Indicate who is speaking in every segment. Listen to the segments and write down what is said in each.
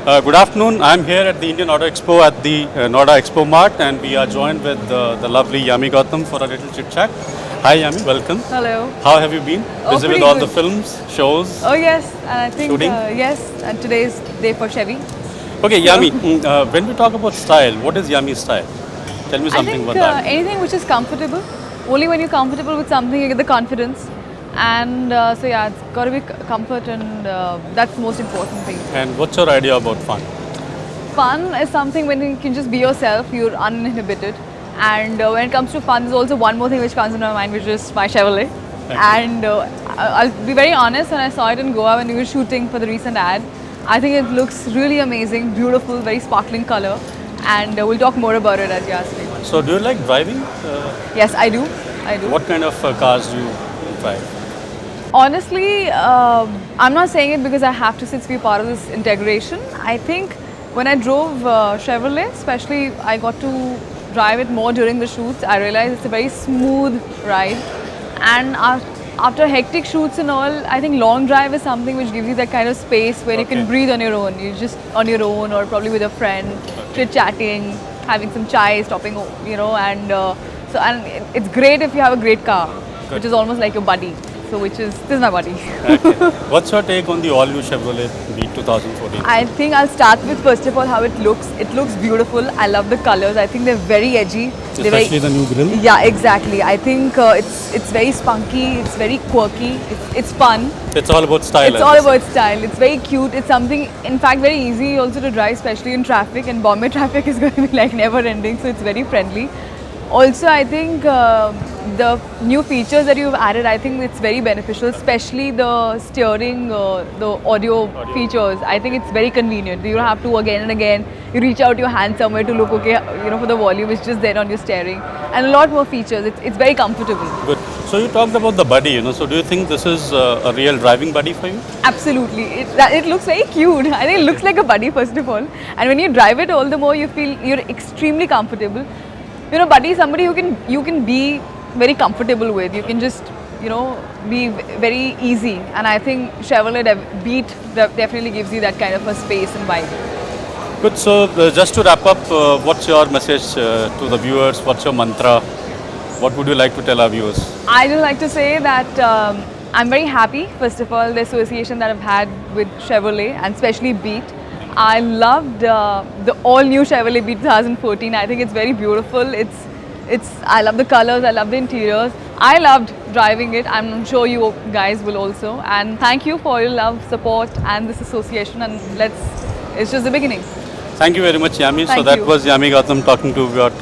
Speaker 1: Good afternoon. I'm here at the Indian Auto Expo at the Noida Expo Mart, and we are joined with the lovely Yami Gautam for a little chit chat. Hi Yami, welcome.
Speaker 2: Hello.
Speaker 1: How have you been?
Speaker 2: Oh,
Speaker 1: Busy with
Speaker 2: pretty
Speaker 1: all
Speaker 2: good.
Speaker 1: the films, shows,
Speaker 2: Oh yes, and I think
Speaker 1: shooting?
Speaker 2: yes, and today is day for Chevy.
Speaker 1: Okay, Yami. When we talk about style, what is Yami's style? Tell me
Speaker 2: I
Speaker 1: something
Speaker 2: think
Speaker 1: about that.
Speaker 2: anything which is comfortable. Only when you're comfortable with something, you get the confidence. And so yeah, it's got to be comfort, and that's the most important thing.
Speaker 1: And what's your idea about fun?
Speaker 2: Fun is something when you can just be yourself, you're uninhibited. And when it comes to fun, there's also one more thing which comes in my mind, which is my Chevrolet. And I'll be very honest, when I saw it in Goa when we were shooting for the recent ad, I think it looks really amazing, beautiful, very sparkling color. And we'll talk more about it as you ask me.
Speaker 1: So, do you like driving?
Speaker 2: Yes, I do. I do.
Speaker 1: What kind of cars do you drive?
Speaker 2: Honestly, I'm not saying it because I have to since we're part of this integration. I think when I drove Chevrolet, especially I got to drive it more during the shoots, I realized it's a very smooth ride. And after hectic shoots and all, I think long drive is something which gives you that kind of space where you
Speaker 1: Okay.
Speaker 2: can breathe on your own. You're just on your own or probably with a friend, chit-chatting, having some chai, stopping, and it's great if you have a great car, which is almost like your buddy. So this is my buddy.
Speaker 1: Okay. What's your take on the all-new Chevrolet Beat 2014?
Speaker 2: I think I'll start with first of all how it looks. It looks beautiful. I love the colors. I think they're very edgy. They're
Speaker 1: Especially the new grille?
Speaker 2: Yeah, exactly. I think it's very spunky. It's very quirky. It's fun.
Speaker 1: It's all about style.
Speaker 2: It's all about style. It's very cute. It's something, in fact, very easy also to drive, especially in traffic. And Bombay traffic is going to be like never ending, so it's very friendly. Also, I think the new features that you've added, I think it's very beneficial, especially the steering, the audio features. I think it's very convenient. You don't have to again and again, you reach out your hand somewhere to look, okay, for the volume, it's just there on your steering. And a lot more features. It's very comfortable.
Speaker 1: Good. So you talked about the buddy, so do you think this is a real driving buddy for you?
Speaker 2: Absolutely. It looks very cute. I think it looks like a buddy, first of all. And when you drive it, all the more you feel you're extremely comfortable. Buddy is somebody you can be very comfortable with. You can just, be very easy. And I think Chevrolet Beat definitely gives you that kind of a space and vibe.
Speaker 1: Good. So just to wrap up, what's your message to the viewers? What's your mantra? What would you like to tell our viewers?
Speaker 2: I would like to say that I'm very happy, first of all, the association that I've had with Chevrolet and especially Beat. I loved the all-new Chevrolet Beat 2014. I think it's very beautiful. I love the colors. I love the interiors. I loved driving it. I'm sure you guys will also. And thank you for your love, support, and this association. And it's just the beginning.
Speaker 1: Thank you very much, Yami. So
Speaker 2: Thank
Speaker 1: that
Speaker 2: you.
Speaker 1: was Yami Gautam talking to you about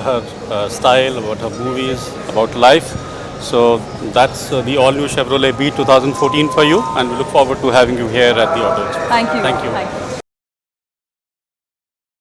Speaker 1: her style, about her movies, about life. So that's the all-new Chevrolet Beat 2014 for you, and we look forward to having you here at the Auto Expo.
Speaker 2: Thank you.
Speaker 1: Thank you.
Speaker 2: Thank you.